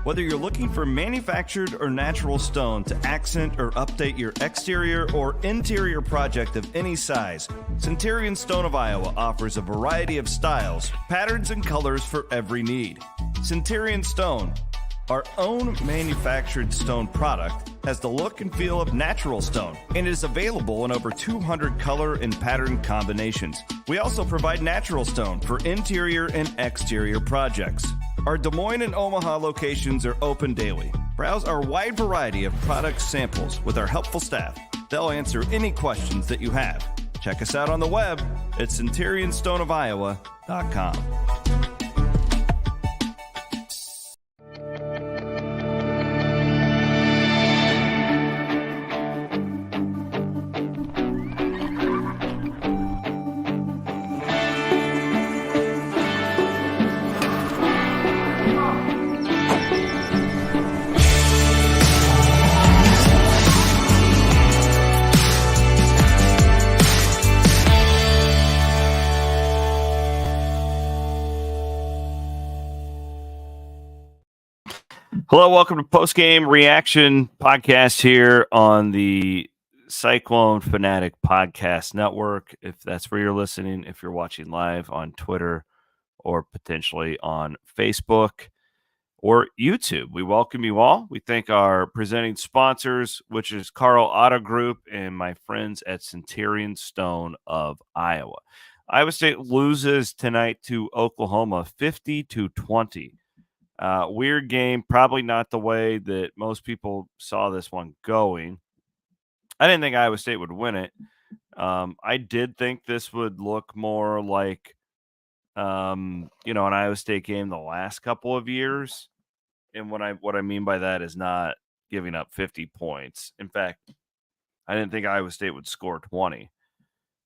Whether you're looking for manufactured or natural stone to accent or update your exterior or interior project of any size, Centurion Stone of Iowa offers a variety of styles, patterns, and colors for every need. Centurion Stone, our own manufactured stone product, has the look and feel of natural stone and is available in over 200 color and pattern combinations. We also provide natural stone for interior and exterior projects. Our Des Moines and Omaha locations are open daily. Browse our wide variety of product samples with our helpful staff. They'll answer any questions that you have. Check us out on the web at CenturionStoneofIowa.com. Hello, welcome to Post Game Reaction Podcast here on the Cyclone Fanatic Podcast Network. If that's where you're listening, if you're watching live on Twitter or potentially on Facebook or YouTube, we welcome you all. We thank our presenting sponsors, which is Carl Auto Group and my friends at Centurion Stone of Iowa. Iowa State loses tonight to Oklahoma 50-20. Weird game, probably not the way that most people saw this one going. I didn't think Iowa State would win it. I did think this would look more like, an Iowa State game the last couple of years. And what I mean by that is not giving up 50 points. In fact, I didn't think Iowa State would score 20.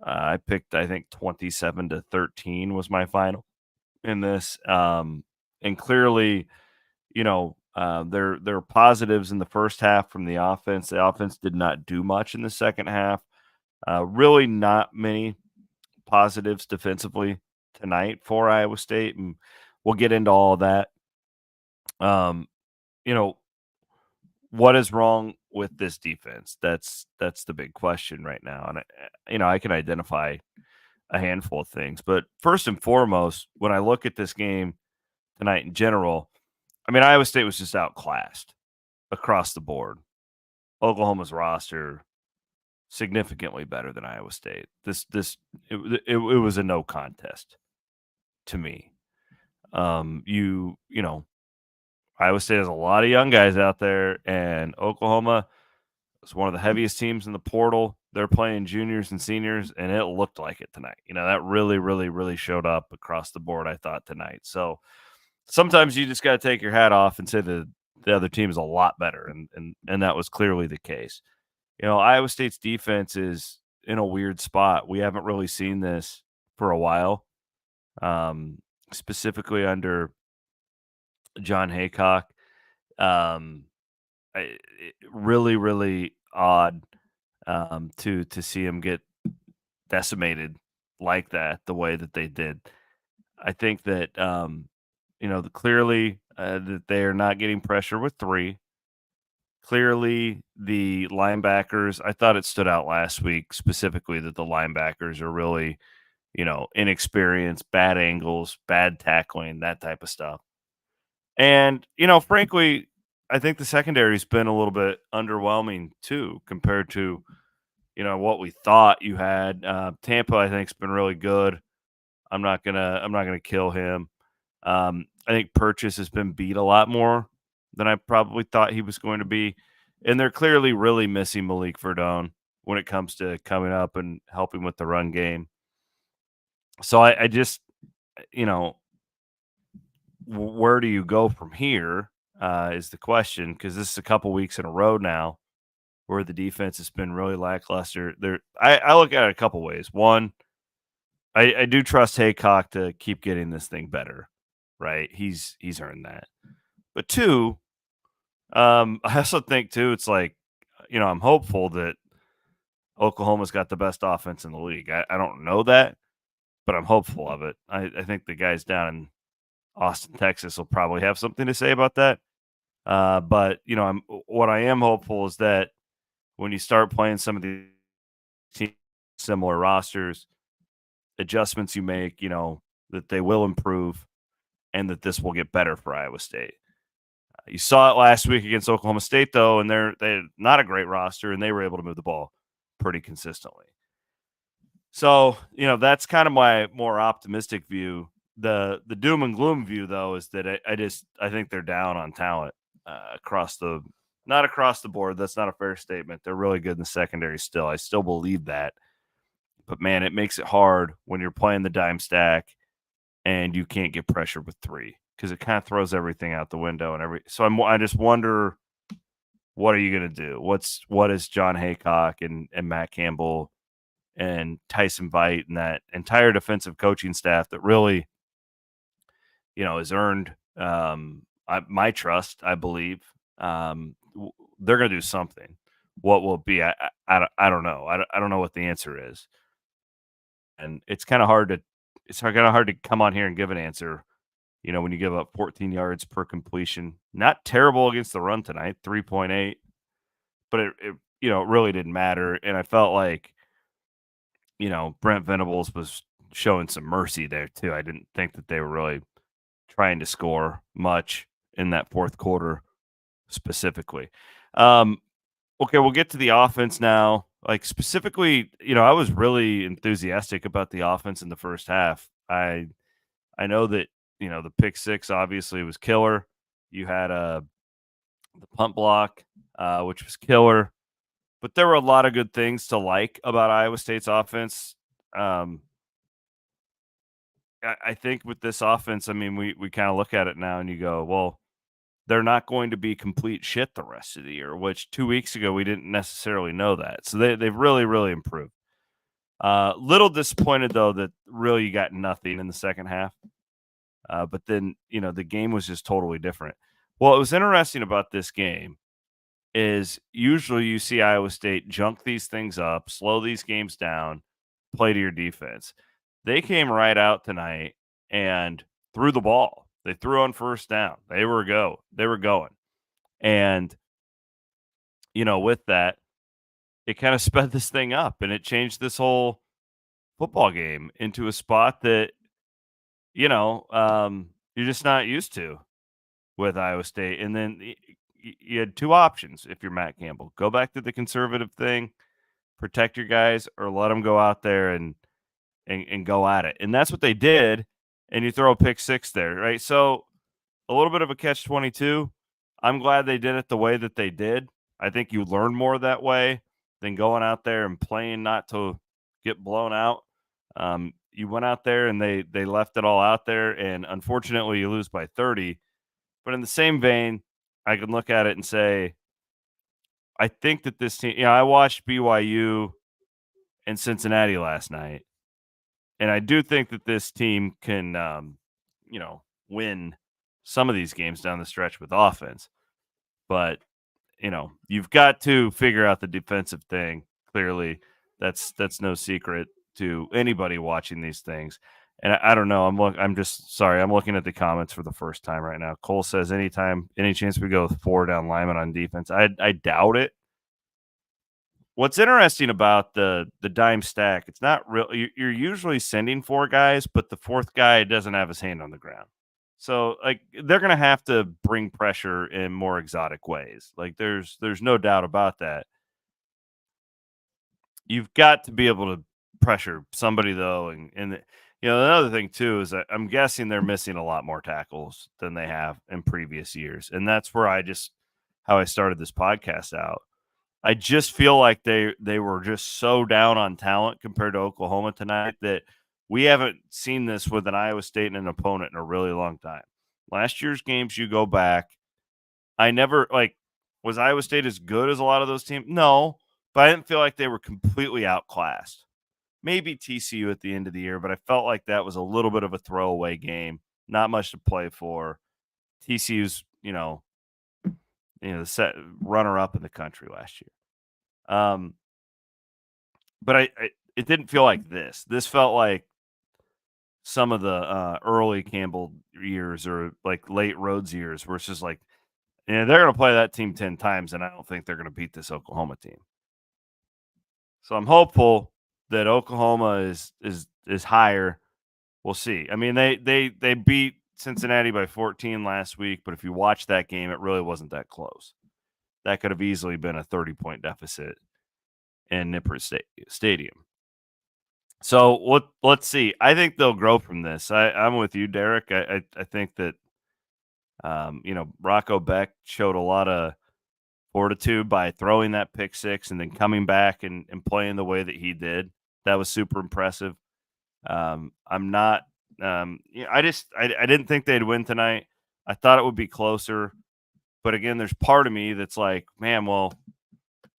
I picked, I think, 27-13 was my final in this. And clearly, there are positives in the first half from the offense. The offense did not do much in the second half. Really not many positives defensively tonight for Iowa State, and we'll get into all of that. What is wrong with this defense? That's the big question right now. And, I can identify a handful of things. But first and foremost, when I look at this game tonight in general, Iowa State was just outclassed across the board. Oklahoma's roster significantly better than Iowa State. It was a no contest to me. Iowa State has a lot of young guys out there, and Oklahoma is one of the heaviest teams in the portal. They're playing juniors and seniors, and it looked like it tonight. That really, really, really showed up across the board, I thought, tonight. So sometimes you just got to take your hat off and say the other team is a lot better, and that was clearly the case. Iowa State's defense is in a weird spot. We haven't really seen this for a while, specifically under John Haycock. Really, really odd to see him get decimated like that, the way that they did. I think that clearly that they are not getting pressure with three. Clearly, the linebackers, I thought it stood out last week specifically that the linebackers are really, inexperienced, bad angles, bad tackling, that type of stuff. And, frankly, I think the secondary's been a little bit underwhelming too, compared to, what we thought you had. Tampa, I think, has been really good. I'm not gonna kill him. I think Purchase has been beat a lot more than I probably thought he was going to be. And they're clearly really missing Malik Verdone when it comes to coming up and helping with the run game. So I just, where do you go from here is the question, because this is a couple weeks in a row now where the defense has been really lackluster. I look at it a couple ways. One, I do trust Haycock to keep getting this thing better, right? He's earned that. But two, I also think too, it's like, I'm hopeful that Oklahoma's got the best offense in the league. I don't know that, but I'm hopeful of it. I think the guys down in Austin, Texas will probably have something to say about that. But what I am hopeful is that when you start playing some of these similar rosters, adjustments you make, that they will improve and that this will get better for Iowa State. You saw it last week against Oklahoma State, though, and they're not a great roster, and they were able to move the ball pretty consistently. So, that's kind of my more optimistic view. The doom and gloom view, though, is that I think they're down on talent not across the board. That's not a fair statement. They're really good in the secondary still. I still believe that. But, man, it makes it hard when you're playing the dime stack and you can't get pressure with three because it kind of throws everything out the window. So I just wonder, what are you going to do? What is John Haycock and Matt Campbell and Tyson Veit and that entire defensive coaching staff that really, has earned my trust, I believe. They're going to do something. What will it be? I don't know. I don't know what the answer is. And it's kind of hard to come on here and give an answer, when you give up 14 yards per completion. Not terrible against the run tonight, 3.8, but it really didn't matter. And I felt like, Brent Venables was showing some mercy there too. I didn't think that they were really trying to score much in that fourth quarter specifically. Okay, we'll get to the offense now. Like specifically, I was really enthusiastic about the offense in the first half. I know that, the pick six obviously was killer. You had the punt block, which was killer. But there were a lot of good things to like about Iowa State's offense. I think with this offense, I mean, we kind of look at it now and you go, well, they're not going to be complete shit the rest of the year, which 2 weeks ago we didn't necessarily know that. So they've really, really improved. Little disappointed, though, that really you got nothing in the second half. But then, the game was just totally different. What was interesting about this game is usually you see Iowa State junk these things up, slow these games down, play to your defense. They came right out tonight and threw the ball. They threw on first down. They were going. And, with that, it kind of sped this thing up and it changed this whole football game into a spot that, you're just not used to with Iowa State. And then you had two options if you're Matt Campbell. Go back to the conservative thing, protect your guys, or let them go out there and go at it. And that's what they did. And you throw a pick six there, right? So a little bit of a catch-22. I'm glad they did it the way that they did. I think you learn more that way than going out there and playing not to get blown out. You went out there and they left it all out there, and unfortunately you lose by 30. But in the same vein, I can look at it and say, I think that this team, I watched BYU and Cincinnati last night, and I do think that this team can, win some of these games down the stretch with offense. But, you've got to figure out the defensive thing. Clearly, that's no secret to anybody watching these things. And I don't know. I'm just sorry. I'm looking at the comments for the first time right now. Cole says, any chance we go with 4 down linemen on defense? I doubt it. What's interesting about the dime stack, it's not real. You're usually sending 4 guys, but the 4th guy doesn't have his hand on the ground. So, like, they're going to have to bring pressure in more exotic ways. Like, there's no doubt about that. You've got to be able to pressure somebody, though. And another thing, too, is that I'm guessing they're missing a lot more tackles than they have in previous years. And that's where how I started this podcast out. I just feel like they were just so down on talent compared to Oklahoma tonight that we haven't seen this with an Iowa State and an opponent in a really long time. Last year's games, you go back, was Iowa State as good as a lot of those teams? No, but I didn't feel like they were completely outclassed. Maybe TCU at the end of the year, but I felt like that was a little bit of a throwaway game. Not much to play for. TCU's, the set runner-up in the country last year. But it didn't feel like this. This felt like some of the early Campbell years or like late Rhodes years where it's just like Yeah, they're going to play that team 10 times, and I don't think they're going to beat this Oklahoma team. So I'm hopeful that Oklahoma is higher. We'll see. I mean, they beat Cincinnati by 14 last week, but if you watch that game, it really wasn't that close. That could have easily been a 30-point deficit in Nippert Stadium. So let's see. I think they'll grow from this. I'm with you, Derek. I think that Rocco Beck showed a lot of fortitude by throwing that pick six and then coming back and playing the way that he did. That was super impressive. I'm not. I didn't think they'd win tonight. I thought it would be closer, but again, there's part of me that's like, man, well,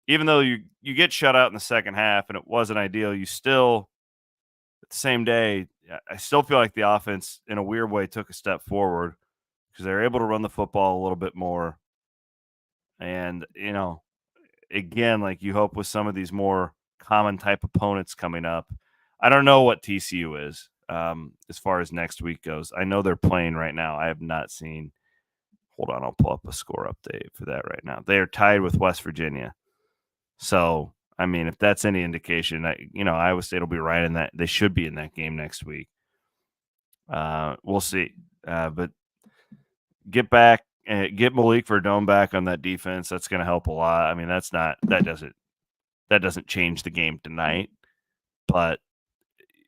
even though you get shut out in the second half and it wasn't ideal, you still at the same day, I still feel like the offense in a weird way took a step forward because they're able to run the football a little bit more. And, again, like you hope with some of these more common type opponents coming up. I don't know what TCU is as far as next week goes. I know they're playing right now. I have not seen. Hold on, I'll pull up a score update for that right now. They are tied with West Virginia. So, I mean, if that's any indication, Iowa State will be right in that. They should be in that game next week. We'll see. But get back. Get Malik Verdone back on that defense. That's going to help a lot. I mean, that doesn't change the game tonight, but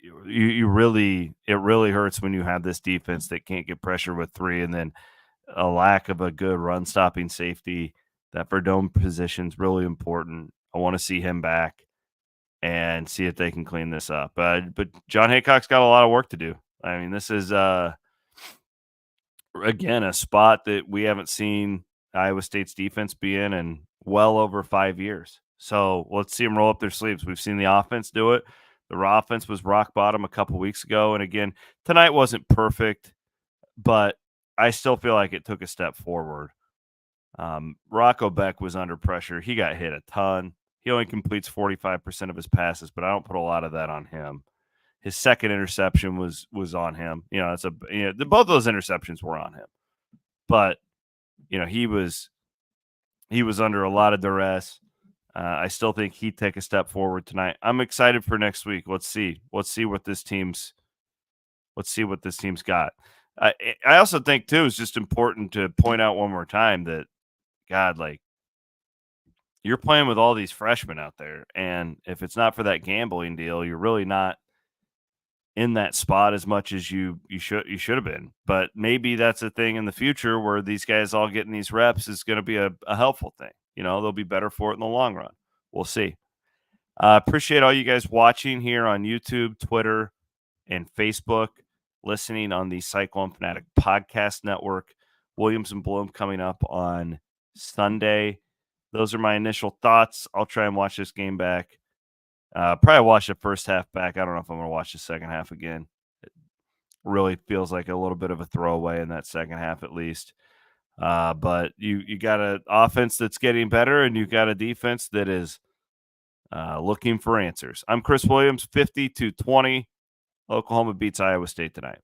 it really hurts when you have this defense that can't get pressure with three, and then a lack of a good run stopping safety. That Verdone position is really important. I want to see him back and see if they can clean this up. But John Haycock's got a lot of work to do. I mean, this is again, a spot that we haven't seen Iowa State's defense be in well over 5 years. So let's see them roll up their sleeves. We've seen the offense do it. The offense was rock bottom a couple weeks ago. And again, tonight wasn't perfect, but I still feel like it took a step forward. Rocco Beck was under pressure. He got hit a ton. He only completes 45% of his passes, but I don't put a lot of that on him. His second interception was on him. Both of those interceptions were on him. But he was under a lot of duress. I still think he'd take a step forward tonight. I'm excited for next week. Let's see what this team's got. I also think too it's just important to point out one more time that God, like, you're playing with all these freshmen out there, and if it's not for that gambling deal, you're really not in that spot as much as you should have been. But maybe that's a thing in the future where these guys all getting these reps is going to be a helpful thing. They'll be better for it in the long run. We'll see. Appreciate all you guys watching here on YouTube, Twitter, and Facebook, listening on the Cyclone Fanatic Podcast Network. Williams and Bloom coming up on Sunday. Those are my initial thoughts. I'll try and watch this game back. Probably watch the first half back. I don't know if I'm going to watch the second half again. It really feels like a little bit of a throwaway in that second half at least. But you got an offense that's getting better, and you got a defense that is looking for answers. I'm Chris Williams, 50-20. Oklahoma beats Iowa State tonight.